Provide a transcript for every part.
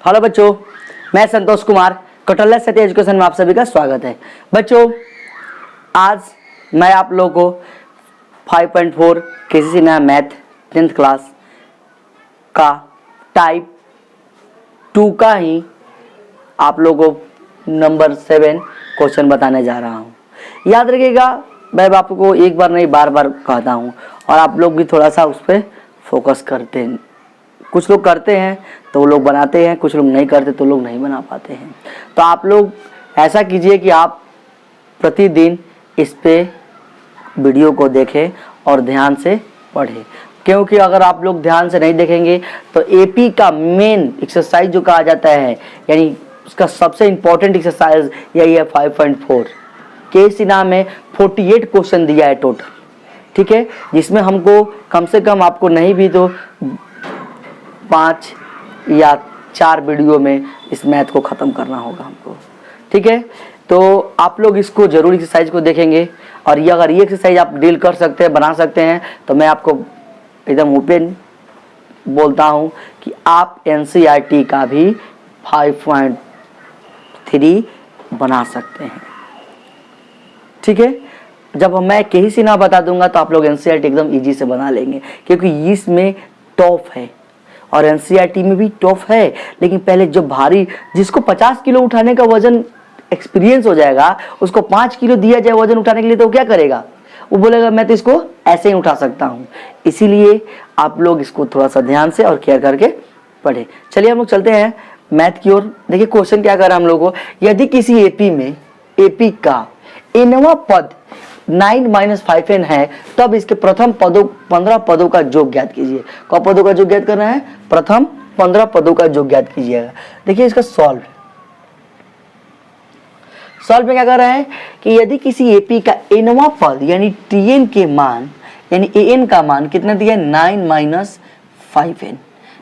Hello बच्चों, मैं संतोष कुमार कौटल्या सत्य एजुकेशन में आप सभी का स्वागत है। बच्चों, आज मैं आप लोगों को 5.4 केसीसी नया मैथ 10th क्लास का टाइप 2 का ही आप लोगों को नंबर 7 क्वेश्चन बताने जा रहा हूँ। याद रखिएगा, मैं आपको एक बार नहीं बार बार कहता हूँ और आप लोग भी थोड़ा सा उस पर फोकस करते हैं। कुछ लोग करते हैं तो वो लोग बनाते हैं, कुछ लोग नहीं करते तो लोग नहीं बना पाते हैं। तो आप लोग ऐसा कीजिए कि आप प्रतिदिन इस पे वीडियो को देखें और ध्यान से पढ़ें, क्योंकि अगर आप लोग ध्यान से नहीं देखेंगे तो एपी का मेन एक्सरसाइज जो कहा जाता है, यानी उसका सबसे इम्पोर्टेंट एक्सरसाइज यही है 5.4 केसीसी नाम में 48 क्वेश्चन दिया है टोटल, ठीक है, जिसमें हमको कम से कम आपको नहीं भी तो 5 या 4 वीडियो में इस मैथ को ख़त्म करना होगा हमको, ठीक है। तो आप लोग इसको जरूर एक्सरसाइज को देखेंगे और ये अगर ये एक्सरसाइज आप डील कर सकते हैं, बना सकते हैं, तो मैं आपको एकदम ओपन बोलता हूँ कि आप एनसीईआरटी का भी 5.3 बना सकते हैं, ठीक है। जब मैं केसीसी ना बता दूंगा तो आप लोग एनसीईआरटी एकदम इजी से बना लेंगे, क्योंकि इसमें टॉप है और एनसीईआरटी में भी टॉप है। लेकिन पहले जो भारी, जिसको 50 किलो उठाने का वजन एक्सपीरियंस हो जाएगा, उसको 5 किलो दिया जाए वजन उठाने के लिए, तो क्या करेगा? वो बोलेगा मैं तो इसको ऐसे ही उठा सकता हूँ। इसीलिए आप लोग इसको थोड़ा सा ध्यान से और केयर करके पढ़े। चलिए हम लोग चलते हैं मैथ की ओर। देखिए क्वेश्चन क्या कर रहा है हम लोग को, यदि किसी एपी में एपी का nवां पद 9 - 5n है, तब इसके प्रथम पदों 15 पदों का योग ज्ञात कीजिए। कौ पदों का योग ज्ञात करना है? प्रथम 15 पदों का योग ज्ञात कीजिएगा। देखिए इसका सॉल्व में क्या कर रहे हैं कि यदि किसी एपी का nवां पद यानी tn के मान, यानी an का मान कितना दिया है? 9 - 5n।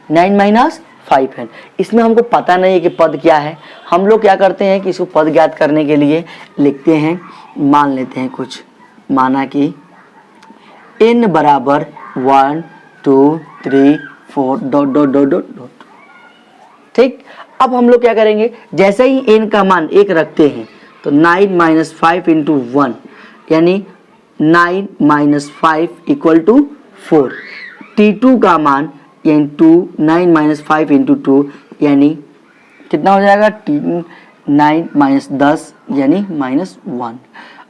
9 - 5n। इसमें हमको पता नहीं है कि पद क्या है। हम लोग क्या करते हैं कि इसको पद ज्ञात करने के लिए लिखते हैं, मान लेते हैं कुछ, माना कि n बराबर 1 2 3 4 ... ठीक। अब हम लोग क्या करेंगे, जैसे ही n का मान 1 रखते हैं तो 9 - 5 × 1 यानी 9 - 5 = 4। t2 का मान यानी 2 9 - 5 × 2 यानी कितना हो जाएगा? 9 - 10 यानी -1।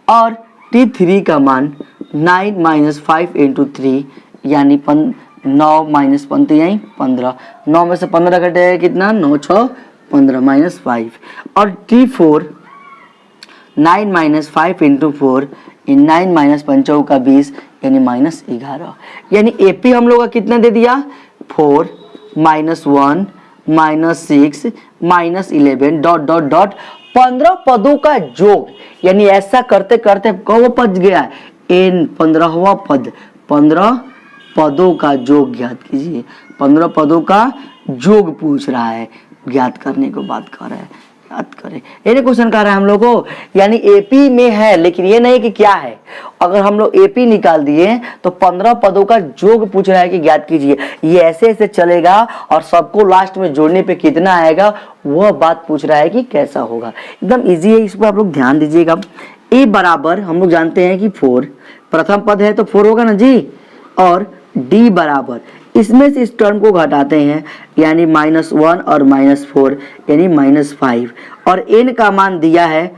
और t3 का मान 9 - 5 × 3 यानी 9 - 15 यानी 15। 9 में से 15 घटेगा कितना? 9 6 15 -5। और t4 9 - 5 × 4 9 - 5 का 20 यानी -11। यानी एपी हम लोग का कितना दे दिया? 4 -1 -6 -11 ... 15 पदों का योग। यानी ऐसा करते करते कौन पद गया? n 15वां पद। 15 पदों का योग ज्ञात कीजिए। 15 पदों का योग पूछ रहा है, ज्ञात करने को बात कर रहा है, याद करें। ये क्वेश्चन कर रहा है हम लोग को, यानी एपी में है लेकिन ये नहीं कि क्या है। अगर हम लोग एपी निकाल दिए तो 15 पदों का योग पूछ रहा है कि ज्ञात कीजिए। ये ऐसे ऐसे चलेगा और सबको लास्ट में जोड़ने पे कितना आएगा वह बात पूछ रहा है कि कैसा होगा। एकदम इजी है, इस पर आप लोग ध्यान दीजिएगा। ए बराबर हम लोग जानते हैं कि 4 प्रथम पद है तो 4 होगा ना जी। और डी बराबर, इसमें से इस टर्म को घटाते हैं यानी -1 और -4 यानी -5। और n का मान दिया है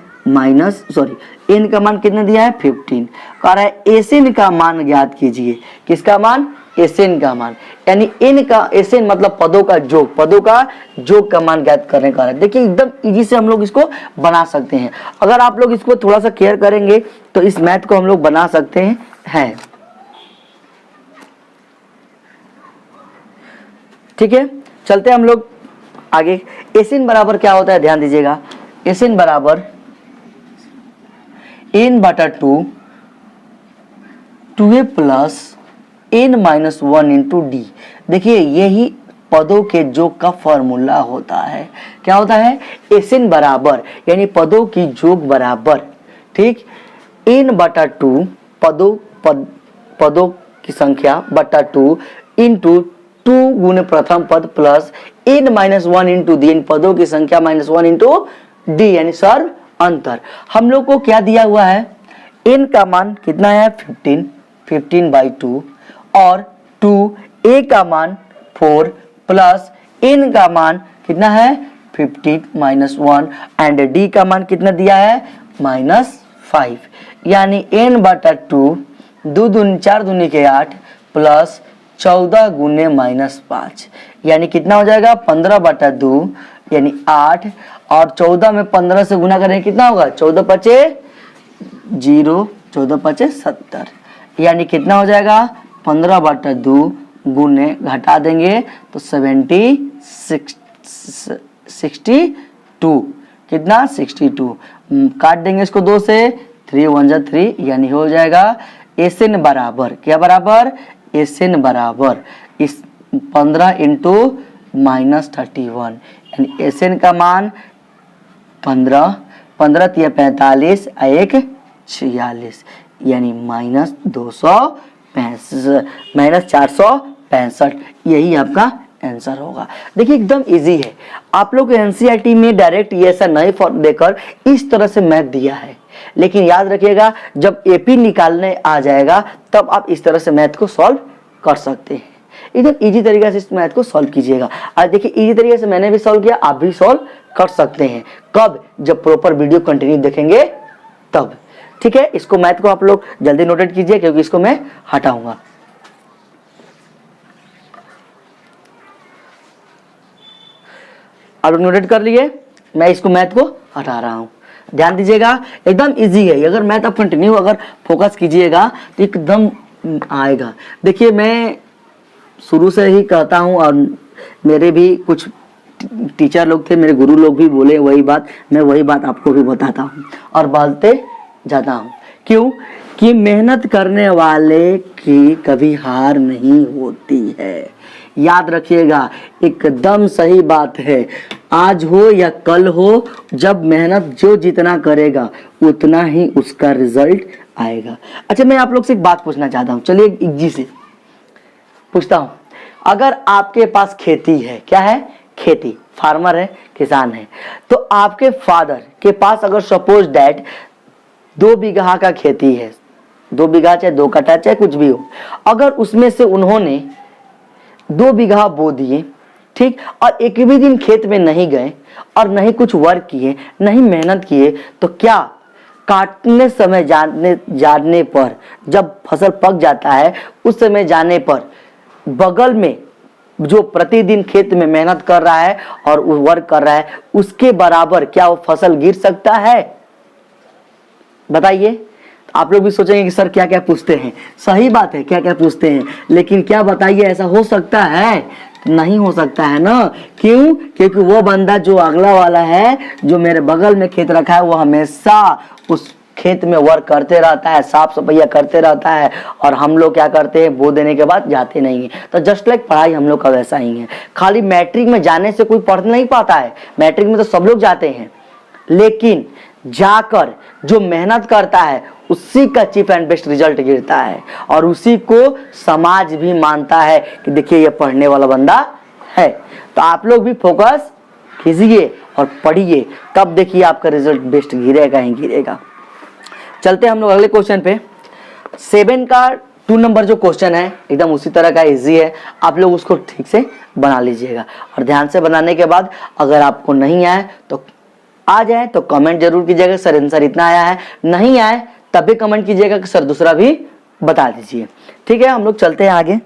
n का मान कितना दिया है? 15। कह रहा है एसएन का मान ज्ञात कीजिए। किसका मान? एसएन का मान। यानी n का एसएन मतलब पदों का योग, पदों का योग का मान ज्ञात करने का है। देखिए एकदम इजी से हम लोग इसको बना सकते हैं। अगर आप लोग इसको थोड़ा सा केयर करेंगे तो इस मैथ को हम लोग बना सकते हैं। ठीक है, चलते हैं हम लोग आगे। एसिन बराबर क्या होता है? ध्यान दीजिएगा। एसिन बराबर n/2 2a + n - 1 × d। देखिए यही पदों के योग का फॉर्मूला होता है। क्या होता है? एसिन बराबर यानी पदों की योग बराबर, ठीक, n/2 पदों की संख्या बटा 2 × 2 गुने प्रथम पद प्लस n माइनस 1 इंटू दी, इन पदों की संख्या माइनस 1 इंटू डी यानी सर्व अंतर। हम लोग को क्या दिया हुआ है, n का मान कितना है 15/2 और 2a का मान 4 प्लस n का मान कितना है 15-1 एंड d का मान कितना दिया है -5 यानी n/2 2 दूनी 4 दूनी के 8 प्लस 14 गुने -5 यानी कितना हो जाएगा 15/2 यानी 8 और 14 में 15 से गुना करें कितना होगा 14 पचे 0 14 पचे 70 यानी कितना हो जाएगा 15/2 गुने घटा देंगे तो 62 कितना 62 काट देंगे इसको 2 से 3 1 जा 3 यानी हो जाएगा SN बराबर क्या बराबर SN बराबर इस 15 इंटू -31 यानी SN का मान 15 15 तिया 45 1 46 यानी -465 यही आपका आंसर होगा। देखिए एकदम इजी है, आप लोग एनसीईआरटी में डायरेक्ट ये ऐसा नहीं फॉर्म देकर इस तरह से मैथ दिया है, लेकिन याद रखिएगा जब एपी निकालने आ जाएगा तब आप इस तरह से मैथ को सॉल्व कर सकते हैं। एकदम इजी तरीके से इस मैथ को सॉल्व कीजिएगा। आज देखिए इजी तरीके से मैंने भी सॉल्व किया, आप भी सॉल्व कर सकते हैं। कब? जब प्रॉपर वीडियो कंटिन्यू देखेंगे तब। ठीक है, इसको मैथ को आप लोग जल्दी नोटेट कीजिए क्योंकि इसको मैं हटाऊंगा। आप लोग नोटेट कर लिए, मैं इसको मैथ को हटा रहा हूं। ध्यान दीजिएगा एकदम इजी है, अगर मैथ आप कंटिन्यू अगर फोकस कीजिएगा तो एकदम आएगा। देखिए मैं शुरू से ही कहता हूं और मेरे भी कुछ टीचर लोग थे, मेरे गुरु लोग भी बोले वही बात, मैं वही बात आपको भी बताता हूं और बोलते जाता हूं। क्यों? कि मेहनत करने वाले की कभी हार नहीं होती है। याद रखिएगा एकदम सही बात है, आज हो या कल हो, जब मेहनत जो जितना करेगा उतना ही उसका रिजल्ट आएगा। अच्छा मैं आप लोग से एक बात पूछना चाहता हूं, चलिए इजी से पूछता हूं। अगर आपके पास खेती है, क्या है खेती, फार्मर है, किसान है, तो आपके फादर के पास अगर सपोज दैट 2 बीघा का खेती है, 2 बीघा चाहे 2 कट्ठा चाहे कुछ भी हो, अगर उसमें से उन्होंने 2 बीघा बो दिए, ठीक, और एक भी दिन खेत में नहीं गए और नहीं कुछ वर्क किए, नहीं मेहनत किए, तो क्या काटने समय जाने पर, जब फसल पक जाता है उस समय जाने पर बगल में जो प्रतिदिन खेत में मेहनत कर रहा है और वर्क कर रहा है उसके बराबर क्या वो फसल गिर सकता है? बताइए। आप लोग भी सोचेंगे कि सर क्या क्या पूछते हैं, सही बात है क्या क्या पूछते हैं, लेकिन क्या बताइए ऐसा हो सकता है? नहीं हो सकता है ना। क्यों? क्योंकि वो बंदा जो अगला वाला है, जो मेरे बगल में खेत रखा है, वो हमेशा उस खेत में वर्क करते रहता है, साफ सफाई करते रहता है, और हम लोग क्या करते हैं, बो देने के बाद जाते नहीं है। तो जस्ट लाइक पढ़ाई हम लोग का वैसा ही है। खाली मैट्रिक में जाने से कोई पढ़ नहीं पाता है, मैट्रिक में तो सब लोग जाते हैं, लेकिन जाकर जो मेहनत करता है उसी का चीफ एंड बेस्ट रिजल्ट गिरता है, और उसी को समाज भी मानता है कि देखिए ये पढ़ने वाला बंदा है। तो आप लोग भी फोकस कीजिए और पढ़िए, तब देखिए आपका रिजल्ट बेस्ट गिरेगा ही गिरेगा। चलते हैं हम लोग अगले क्वेश्चन पे। 7 का 2 नंबर जो क्वेश्चन है एकदम उसी तरह का इजी है, आप लोग उसको ठीक से बना लीजिएगा, और ध्यान से बनाने के बाद अगर आपको नहीं आए तो आ जाए तो कमेंट जरूर कीजिएगा सर आंसर इतना आया है, नहीं आए तब भी कमेंट कीजिएगा कि सर दूसरा भी बता दीजिए। ठीक है, हम लोग चलते हैं आगे।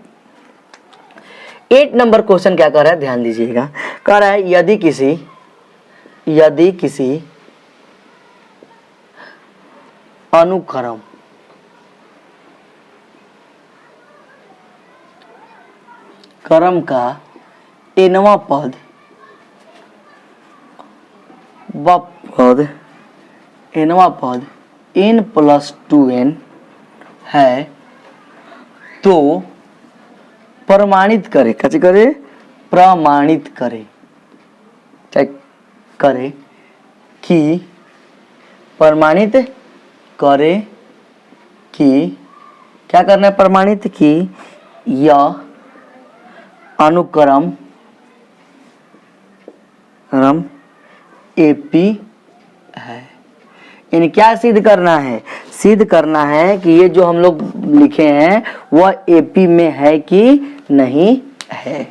8 नंबर क्वेश्चन क्या कर रहा है, ध्यान दीजिएगा। कह रहा है यदि किसी अनुक्रम क्रम का nवां पद nवां पद n+2n है तो प्रमाणित करे, कैसे करे, प्रमाणित करे, चेक करे कि प्रमाणित करे कि क्या करना है, प्रमाणित कि यह अनुक्रम एपी है। यानी क्या सिद्ध करना है? सिद्ध करना है कि ये जो हम लोग लिखे हैं वह एपी में है कि नहीं है।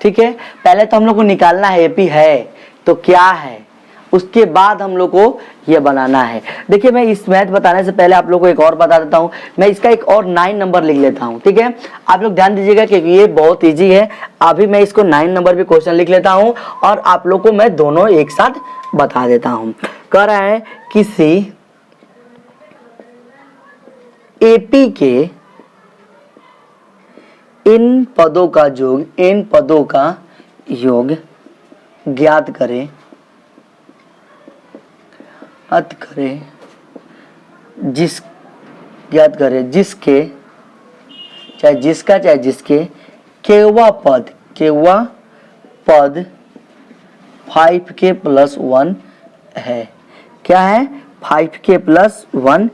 ठीक है, पहले तो हम लोग को निकालना है एपी है तो क्या है, उसके बाद हम लोग को ये बनाना है। देखिए मैं इस मैथ बताने से पहले आप लोग को एक और बता देता हूँ, मैं इसका एक और 9 नंबर लिख लेता हूँ। ठीक है, आप लोग ध्यान दीजिएगा क्योंकि ये बहुत इजी है। अभी मैं इसको 9 नंबर भी क्वेश्चन लिख लेता हूँ और आप लोग को मैं दोनों एक साथ बता देता हूँ। कह रहा है किसी एपी के इन पदों का योग ज्ञात करें जिसके चाहे जिसके केवा पद 5k + 1 है। क्या है? 5k + 1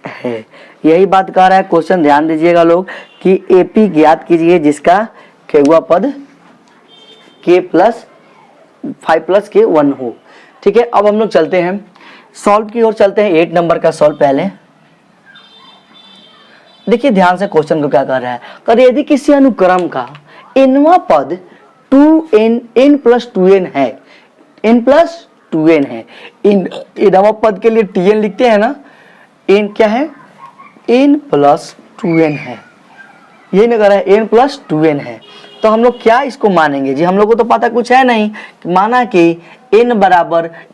है। यही बात कह रहा है क्वेश्चन, ध्यान दीजिएगा लोग कि एपी ज्ञात कीजिए जिसका केवा पद k + 5 + k 1 हो। ठीक है, अब हम लोग चलते हैं सॉल्व की ओर चलते हैं। 8 नंबर का सॉल्व पहले देखिए ध्यान से क्वेश्चन को क्या कर रहा है। कर यदि किसी अनुक्रम का nवां पद 2n + 2n है, n + 2n है, nवां पद के लिए tn लिखते हैं ना, n क्या है? n + 2n है। यही ना कर रहा है, n + 2n है। तो हम लोग क्या इसको मानेंगे जी? हम लोग को तो पता कुछ है नहीं। माना कि n =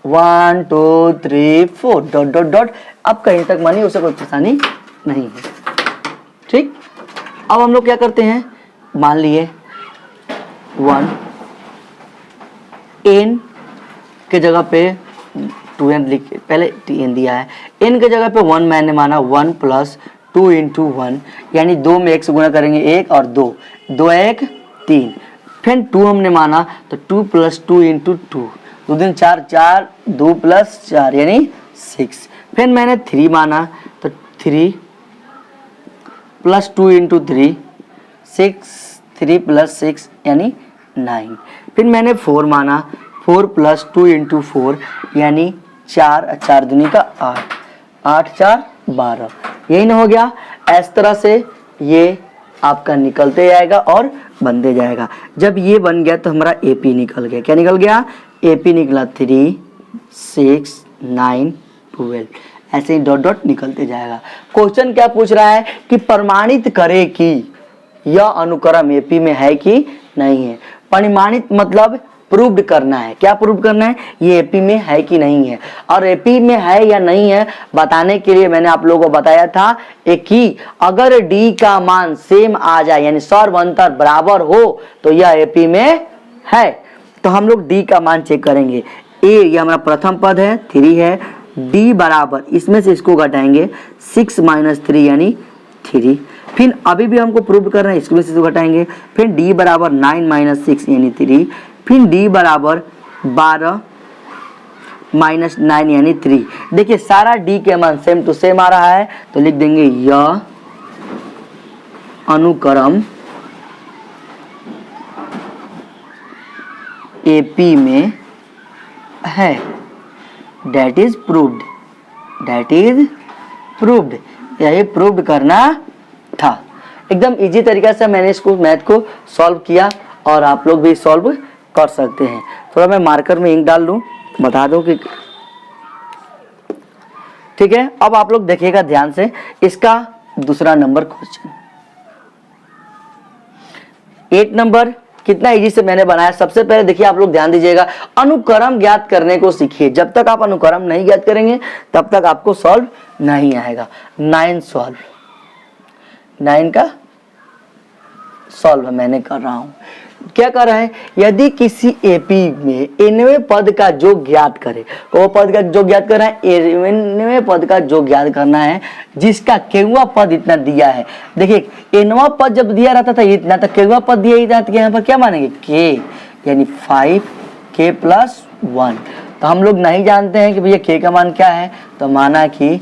1 2 3 4 ... अब कहीं तक मानिए, उसे कोई परेशानी नहीं है। ठीक, अब हम लोग क्या करते हैं, मान लिए 1 n के जगह पे 2n लिख, पहले n दिया है, n के जगह पे 1 मैंने माना 1 + 2 × 1, यानी 2 में 1 से गुणा करेंगे 1 और 2, 2 1 3, फिर 2 हमने माना तो 2 + 2 × 2, 2 दिन 4 4, 2 + 4 यानी 6, फिर मैंने 3 माना तो 3 + 2 × 3 6, 3 + 6 यानी 9, फिर मैंने 4 माना, 4 + 2 × 4 यानी 4, 4 दूनी का 8, 8 4 12, यही ना हो गया। इस तरह से ये आपका निकलते जाएगा और बनते जाएगा। जब ये बन गया तो हमारा एपी निकल गया। क्या निकल गया? एपी निकला 3 6 9 12, ऐसे ही डॉट डॉट निकलते जाएगा। क्वेश्चन क्या पूछ रहा है कि प्रमाणित करे कि यह अनुक्रम एपी में है कि नहीं है। प्रमाणित मतलब प्रूव्ड करना है। क्या प्रूव करना है? ये एपी में है कि नहीं है। और एपी में है या नहीं है बताने के लिए मैंने आप लोगों को बताया था एक कि अगर डी का मान सेम आ जाए, यानी सर्वांतर बराबर हो, तो यह एपी में है। तो हम लोग डी का मान चेक करेंगे। ए ये हमारा प्रथम पद है, 3 है, डी बराबर इसमें से इसको घटाएंगे 6 - 3 यानी 3, फिर अभी भी हमको प्रूव करना है, इसमें से घटाएंगे, फिर डी बराबर 9 - 6 यानी 3, फिर डी बराबर 12 - 9 यानी 3। देखिए सारा डी के मान सेम टू सेम आ रहा है, तो लिख देंगे यह अनुक्रम एपी में है। That is proved, यही प्रूव्ड करना था। एकदम इजी तरीका से मैंने इसको मैथ को सॉल्व किया और आप लोग भी सॉल्व कर सकते हैं। थोड़ा मैं मार्कर में इंक डाल लूं, बता दो कि ठीक है। अब आप लोग देखिएगा ध्यान से इसका दूसरा नंबर क्वेश्चन। 8 नंबर कितना इजी से मैंने बनाया। सबसे पहले देखिए आप लोग ध्यान दीजिएगा, अनुक्रम ज्ञात करने को सीखिए। जब तक आप अनुक्रम नहीं ज्ञात करेंगे तब तक आपको सॉल्व नहीं आएगा। 9 सॉल्व, 9 का सॉल्व मैंने कर रहा हूं। क्या कर रहा है? यदि किसी एपी में nवें पद का जो ज्ञात करे, वो पद का जो ज्ञात करना है, nवें पद का जो ज्ञात करना है जिसका केवा पद इतना दिया है। देखिए nवां पद जब दिया रहता था इतना, तो केवा पद दिया ही था, तो यहाँ पर क्या मानेंगे? k यानी 5k + 1। तो हम लोग नहीं जानते हैं कि भैया k का मान क्या है, तो माना कि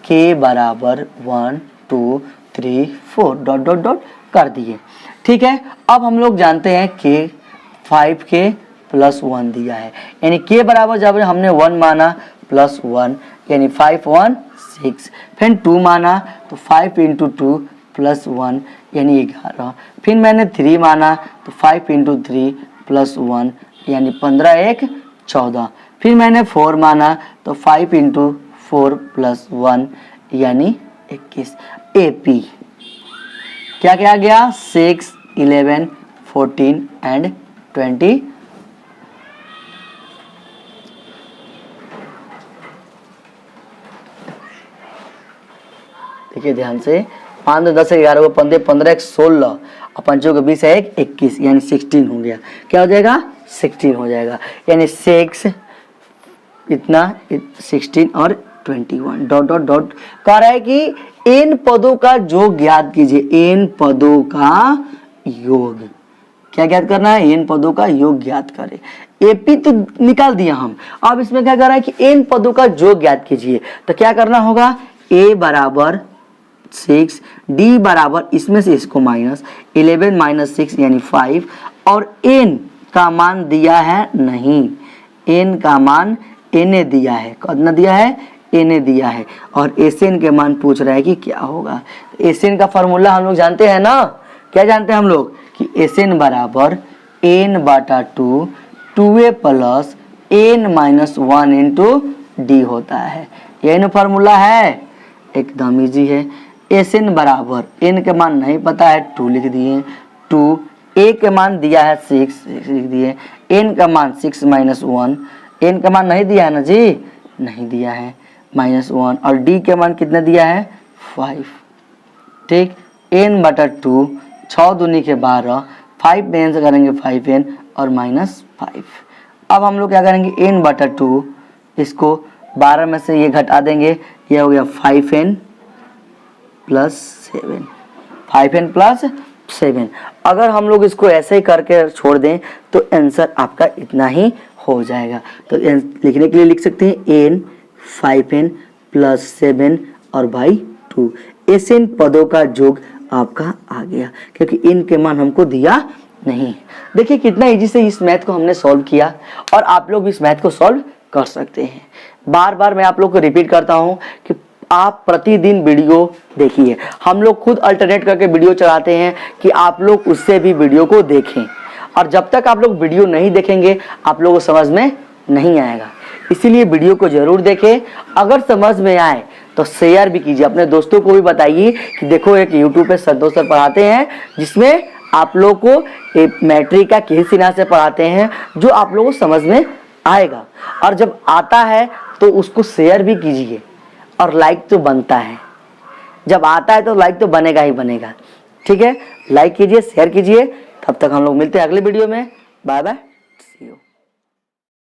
k बराबर 1 2 3 4 ... कर दिए। ठीक है, अब हम लोग जानते हैं कि 5k प्लस 1 दिया है, यानी k बराबर जब हमने 1 माना प्लस 1 यानी 5 1 6, फिर 2 माना तो 5 इंटू 2 प्लस 1 यानी 11, फिर मैंने 3 माना तो 5 इंटू 3 प्लस 1 यानी 15 1 14, फिर मैंने 4 माना तो 5 इंटू 4 प्लस 1 यानी 21। AP क्या क्या आ गया 6 11 14 एंड 20। देखिए ध्यान से, 5 10 11 को 15 15 1 16 और 5 को 20 1 21 यानी 16 हो गया। क्या हो जाएगा 16 हो जाएगा, यानी 6 इतना 16 और 21 डॉट डॉट डॉट कह रहा है कि इन पदों का योग ज्ञात कीजिए। इन पदों का योग क्या ज्ञात करना है, इन पदों का योग ज्ञात करें। एपी तो निकाल दिया हम, अब इसमें क्या कर रहा है कि इन पदों का योग ज्ञात कीजिए। तो क्या करना होगा, a बराबर 6, d बराबर इसमें से इसको माइनस 11 माइनस 6 यानी 5, और n का मान दिया है नहीं, n का मान a ने दिया है, कितना दिया है a ने दिया है, और Sn के मान पूछ रहा है कि क्या होगा। Sn का फॉर्मूला हम लोग जानते हैं ना, क्या जानते हैं हम लोग कि Sn बराबर n बटा 2 2a plus n minus 1 into D होता है। यही ना फॉर्मूला है, एकदम इजी है। Sn बराबर n के मान नहीं पता है 2 लिख दिए, 2 a के मान दिया है 6 लिख दिए, n का मान 6 माइनस 1, n का मान नहीं दिया है ना जी, नहीं दिया है माइनस 1, और d के मान कितना दिया है 5। ठीक, n बटा 2 6 दूनी के 12, 5 में n से करेंगे 5n और माइनस 5। अब हम लोग क्या करेंगे, n बटा 2 इसको 12 में से ये घटा देंगे, ये हो गया 5n प्लस 7, 5n प्लस 7। अगर हम लोग इसको ऐसे ही करके छोड़ दें तो आंसर आपका इतना ही हो जाएगा। तो लिखने के लिए लिख सकते हैं n 5n प्लस 7 और बाई 2। Sn पदों का योग आपका आ गया, क्योंकि इन के मान हमको दिया नहीं। देखिए कितना इजी से इस मैथ को हमने सॉल्व किया, और आप लोग भी इस मैथ को सॉल्व कर सकते हैं। बार बार मैं आप लोग को रिपीट करता हूं कि आप प्रतिदिन वीडियो देखिए। हम लोग खुद अल्टरनेट करके वीडियो चलाते हैं कि आप लोग उससे भी वीडियो को देखें, और जब तक आप लोग वीडियो नहीं देखेंगे आप लोगों को समझ में नहीं आएगा। इसीलिए वीडियो को जरूर देखें, अगर समझ में आए तो शेयर भी कीजिए, अपने दोस्तों को भी बताइए कि देखो एक यूट्यूब पे संतोष सर पढ़ाते हैं, जिसमें आप लोग को एक मैट्रिक का किसी सिन्हा से पढ़ाते हैं जो आप लोगों को समझ में आएगा। और जब आता है तो उसको शेयर भी कीजिए, और लाइक तो बनता है, जब आता है तो लाइक तो बनेगा ही बनेगा। ठीक है, लाइक कीजिए, शेयर कीजिए। तब तक हम लोग मिलते हैं अगले वीडियो में। Bye bye, see you.